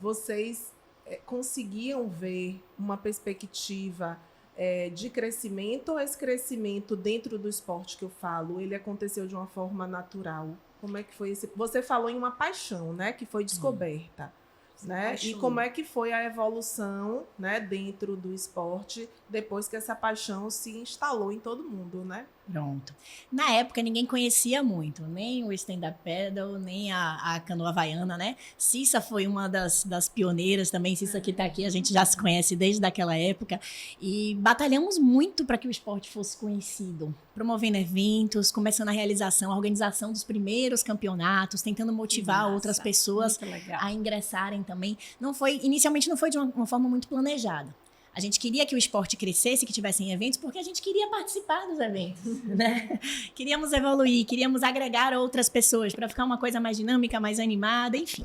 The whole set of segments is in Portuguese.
vocês conseguiam ver uma perspectiva de crescimento, ou esse crescimento dentro do esporte que eu falo, ele aconteceu de uma forma natural? Como é que foi esse... Você falou em uma paixão, né, que foi descoberta. Né? E como é que foi a evolução, né, dentro do esporte depois que essa paixão se instalou em todo mundo, né? Pronto. Na época, ninguém conhecia muito, nem o stand-up paddle, nem a canoa havaiana, né? Cissa foi uma das pioneiras também. Cissa que está aqui, a gente já se conhece desde aquela época. E batalhamos muito para que o esporte fosse conhecido, promovendo eventos, começando a realização, a organização dos primeiros campeonatos, tentando motivar outras pessoas a ingressarem também. Inicialmente não foi de uma forma muito planejada. A gente queria que o esporte crescesse, que tivessem eventos, porque a gente queria participar dos eventos, né? Queríamos evoluir, queríamos agregar outras pessoas para ficar uma coisa mais dinâmica, mais animada, enfim.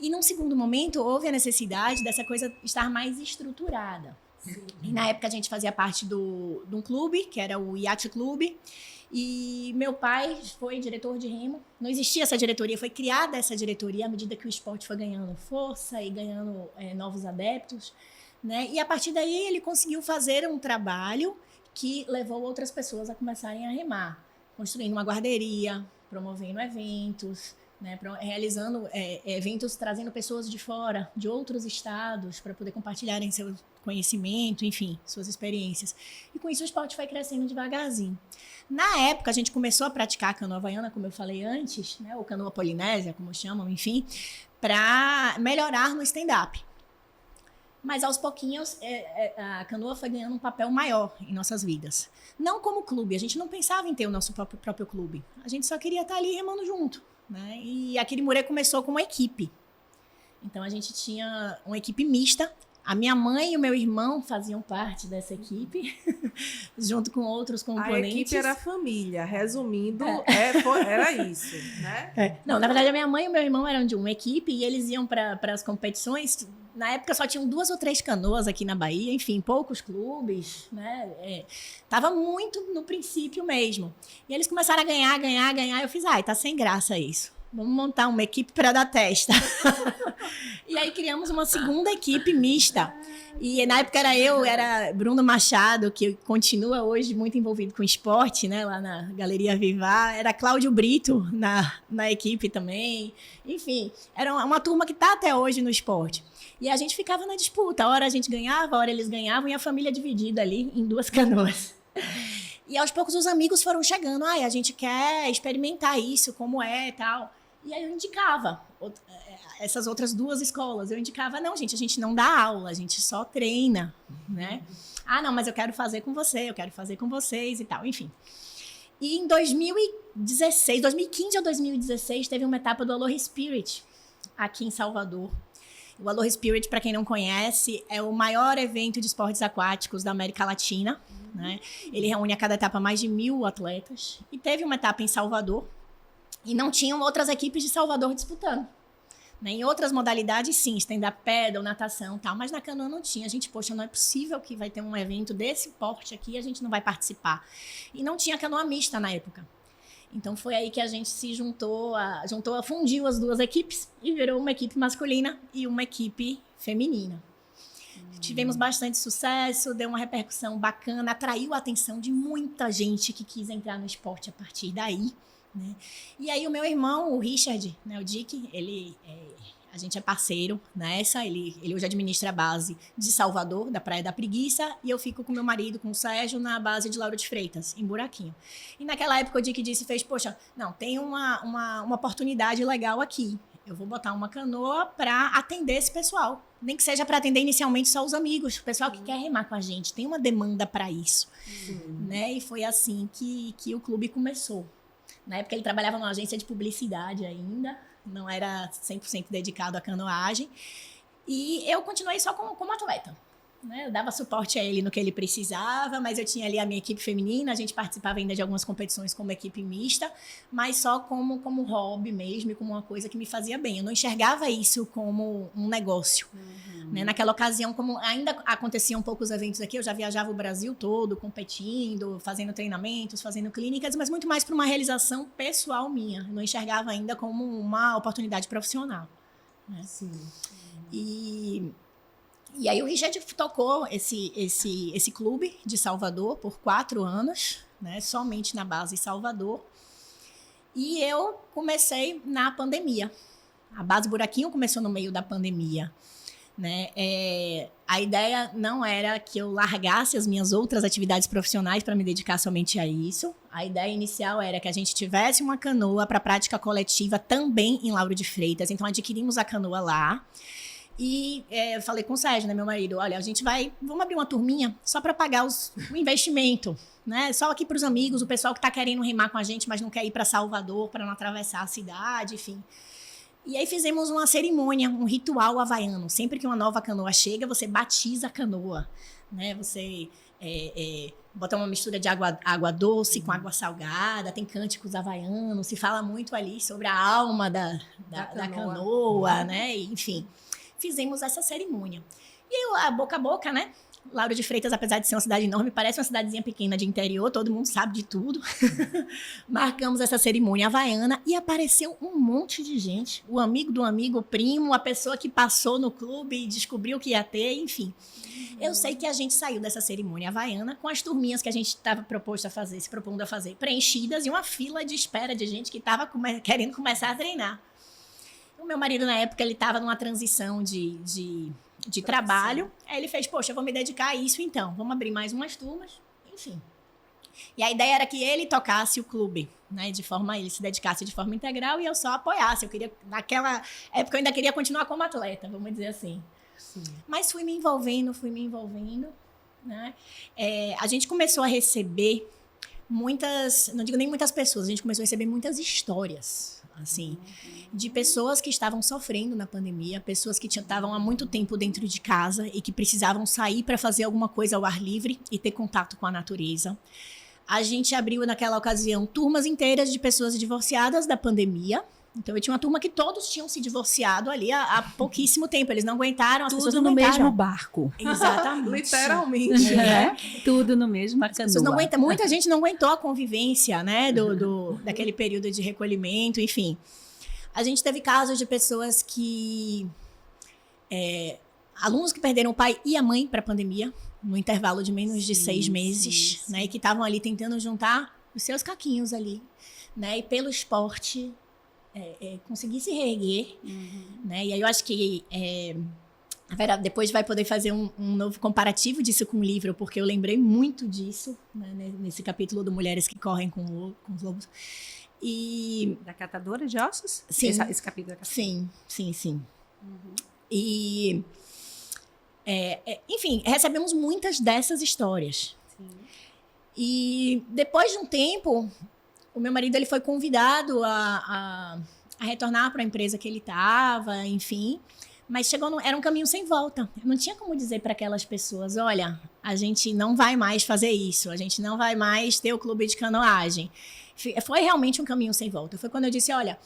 E num segundo momento, houve a necessidade dessa coisa estar mais estruturada. Sim. E na época a gente fazia parte de um clube, que era o Yacht Clube, e meu pai foi diretor de remo. Não existia essa diretoria, foi criada essa diretoria à medida que o esporte foi ganhando força e ganhando novos adeptos. Né? E a partir daí ele conseguiu fazer um trabalho que levou outras pessoas a começarem a remar, construindo uma guarderia, promovendo eventos, né? Realizando eventos, trazendo pessoas de fora, de outros estados, para poder compartilharem seu conhecimento, enfim, suas experiências. E com isso o esporte foi crescendo devagarzinho. Na época a gente começou a praticar a canoa havaiana, como eu falei antes, né? Ou canoa polinésia, como chamam, enfim, para melhorar no stand-up. Mas, aos pouquinhos, a canoa foi ganhando um papel maior em nossas vidas. Não como clube, a gente não pensava em ter o nosso próprio clube. A gente só queria estar ali remando junto. Né? E a Quirimurê começou com uma equipe. Então, a gente tinha uma equipe mista. A minha mãe e o meu irmão faziam parte dessa equipe, junto com outros componentes. A equipe era a família, resumindo, era isso, né? Não, na verdade, a minha mãe e o meu irmão eram de uma equipe e eles iam para as competições. Na época só tinham 2 ou 3 canoas aqui na Bahia, enfim, poucos clubes, né? Tava muito no princípio mesmo. E eles começaram a ganhar. Eu fiz, tá sem graça isso. Vamos montar uma equipe para dar testa. E aí criamos uma segunda equipe mista. E na época era Bruno Machado, que continua hoje muito envolvido com esporte, né, lá na Galeria Vivar. Era Cláudio Brito na equipe também. Enfim, era uma turma que está até hoje no esporte. E a gente ficava na disputa. A hora a gente ganhava, a hora eles ganhavam, e a família dividida ali em 2 canoas. E aos poucos os amigos foram chegando. A gente quer experimentar isso, como é e tal. E aí eu indicava essas outras 2 escolas. Eu indicava, não, gente, a gente não dá aula, a gente só treina, né? Não, mas eu quero fazer com você, eu quero fazer com vocês e tal, enfim. E em 2015 ou 2016, teve uma etapa do Aloha Spirit aqui em Salvador. O Aloha Spirit, para quem não conhece, é o maior evento de esportes aquáticos da América Latina, né? Ele reúne a cada etapa mais de 1.000 atletas. E teve uma etapa em Salvador, e não tinham outras equipes de Salvador disputando. Né? Em outras modalidades, sim, stand-up paddle, natação e tal, mas na canoa não tinha. A gente, não é possível que vai ter um evento desse porte aqui e a gente não vai participar. E não tinha canoa mista na época. Então foi aí que a gente se fundiu as 2 equipes e virou uma equipe masculina e uma equipe feminina. Tivemos bastante sucesso, deu uma repercussão bacana, atraiu a atenção de muita gente que quis entrar no esporte a partir daí. Né? E aí o meu irmão, o Richard, né, o Dick, a gente é parceiro nessa, ele hoje administra a base de Salvador, da Praia da Preguiça, e eu fico com meu marido, com o Sérgio, na base de Lauro de Freitas, em Buraquinho. E naquela época o Dick tem uma oportunidade legal aqui, eu vou botar uma canoa para atender esse pessoal, nem que seja para atender inicialmente só os amigos, o pessoal que quer remar com a gente, tem uma demanda para isso. Né? E foi assim que o clube começou. Na época ele trabalhava numa agência de publicidade ainda, não era 100% dedicado à canoagem. E eu continuei só como atleta. Né? Eu dava suporte a ele no que ele precisava, mas eu tinha ali a minha equipe feminina, a gente participava ainda de algumas competições como equipe mista, mas só como hobby mesmo e como uma coisa que me fazia bem. Eu não enxergava isso como um negócio. Né? Naquela ocasião, como ainda aconteciam poucos eventos aqui, eu já viajava o Brasil todo, competindo, fazendo treinamentos, fazendo clínicas, mas muito mais para uma realização pessoal minha. Eu não enxergava ainda como uma oportunidade profissional. Né? Sim. E aí o Richard tocou esse clube de Salvador por 4 anos, né, somente na base Salvador. E eu comecei na pandemia. A base Buraquinho começou no meio da pandemia, né? A ideia não era que eu largasse as minhas outras atividades profissionais para me dedicar somente a isso. A ideia inicial era que a gente tivesse uma canoa para prática coletiva também em Lauro de Freitas. Então adquirimos a canoa lá. E eu falei com o Sérgio, né, meu marido, olha, vamos abrir uma turminha só para pagar o investimento, né? Só aqui para os amigos, o pessoal que está querendo remar com a gente, mas não quer ir para Salvador para não atravessar a cidade, enfim. E aí fizemos uma cerimônia, um ritual havaiano. Sempre que uma nova canoa chega, você batiza a canoa, né? Você bota uma mistura de água doce com água salgada, tem cânticos havaianos, se fala muito ali sobre a alma da canoa, né? Enfim, fizemos essa cerimônia. E aí, boca a boca, né? Lauro de Freitas, apesar de ser uma cidade enorme, parece uma cidadezinha pequena de interior, todo mundo sabe de tudo. Marcamos essa cerimônia havaiana e apareceu um monte de gente. O amigo do amigo, o primo, a pessoa que passou no clube e descobriu que ia ter, enfim. Eu sei que a gente saiu dessa cerimônia havaiana com as turminhas que a gente estava se propondo a fazer, preenchidas e uma fila de espera de gente que estava querendo começar a treinar. O meu marido, na época, ele estava numa transição de trabalho. Aí ele fez, poxa, eu vou me dedicar a isso então. Vamos abrir mais umas turmas, enfim. E a ideia era que ele tocasse o clube, né? Ele se dedicasse de forma integral e eu só apoiasse. Eu queria, naquela época, eu ainda queria continuar como atleta, vamos dizer assim. Sim. Mas fui me envolvendo, né? A gente começou a receber não digo nem muitas pessoas, a gente começou a receber muitas histórias, assim, de pessoas que estavam sofrendo na pandemia, pessoas que estavam há muito tempo dentro de casa e que precisavam sair para fazer alguma coisa ao ar livre e ter contato com a natureza. A gente abriu, naquela ocasião, turmas inteiras de pessoas divorciadas da pandemia. Então, eu tinha uma turma que todos tinham se divorciado ali há pouquíssimo tempo. Eles não aguentaram, as pessoas não aguentaram. Tudo no mesmo barco. Exatamente. Literalmente. Tudo no mesmo canoa. Muita gente não aguentou a convivência, né? Daquele período de recolhimento, enfim. A gente teve casos de pessoas que... alunos que perderam o pai e a mãe para a pandemia, no intervalo de menos de 6 meses, né? E que estavam ali tentando juntar os seus caquinhos ali, né? E pelo esporte... conseguir se reerguer, né? E aí eu acho que a Vera depois vai poder fazer um novo comparativo disso com o livro, porque eu lembrei muito disso, né, nesse capítulo do Mulheres que Correm com os Lobos. E... Da catadora de ossos? Sim. Esse capítulo da catadora. Sim. E... enfim, recebemos muitas dessas histórias. Sim. E depois de um tempo... O meu marido ele foi convidado a retornar para a empresa que ele estava, enfim. Mas era um caminho sem volta. Eu não tinha como dizer para aquelas pessoas, olha, a gente não vai mais fazer isso, a gente não vai mais ter o clube de canoagem. Foi realmente um caminho sem volta. Foi quando eu disse, olha,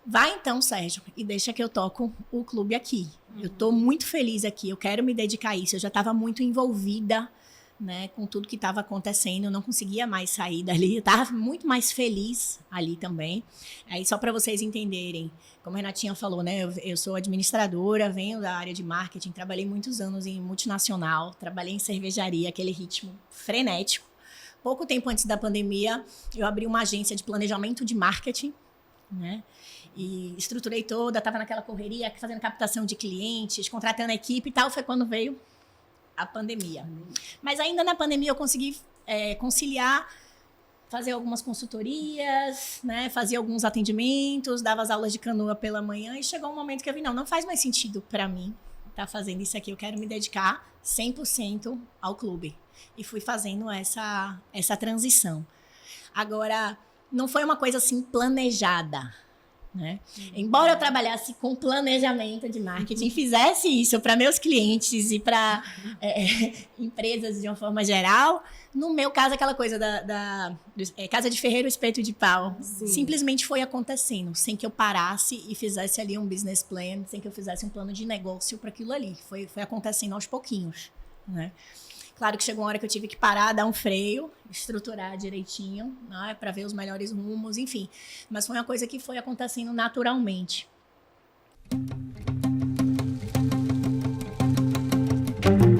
vai então, Sérgio, e deixa que eu toco o clube aqui. Eu estou muito feliz aqui, eu quero me dedicar a isso. Eu já estava muito envolvida, né, com tudo que estava acontecendo, eu não conseguia mais sair dali, eu estava muito mais feliz ali também. Aí só para vocês entenderem, como a Renatinha falou, né, eu sou administradora, venho da área de marketing, trabalhei muitos anos em multinacional, trabalhei em cervejaria, aquele ritmo frenético. Pouco tempo antes da pandemia, eu abri uma agência de planejamento de marketing, né, e estruturei toda, estava naquela correria, fazendo captação de clientes, contratando a equipe e tal, foi quando veio a pandemia. Mas ainda na pandemia eu consegui conciliar, fazer algumas consultorias, né, fazer alguns atendimentos, dava as aulas de canoa pela manhã e chegou um momento que eu vi, não faz mais sentido para mim estar fazendo isso aqui, eu quero me dedicar 100% ao clube. E fui fazendo essa transição. Agora, não foi uma coisa assim planejada, né? Embora eu trabalhasse com planejamento de marketing, fizesse isso para meus clientes e para empresas de uma forma geral, no meu caso, aquela coisa da casa de ferreiro, espeto de pau, simplesmente foi acontecendo, sem que eu parasse e fizesse ali um business plan, sem que eu fizesse um plano de negócio para aquilo ali. Foi acontecendo aos pouquinhos, né? Claro que chegou uma hora que eu tive que parar, dar um freio, estruturar direitinho, né, para ver os melhores rumos, enfim. Mas foi uma coisa que foi acontecendo naturalmente. Obrigada.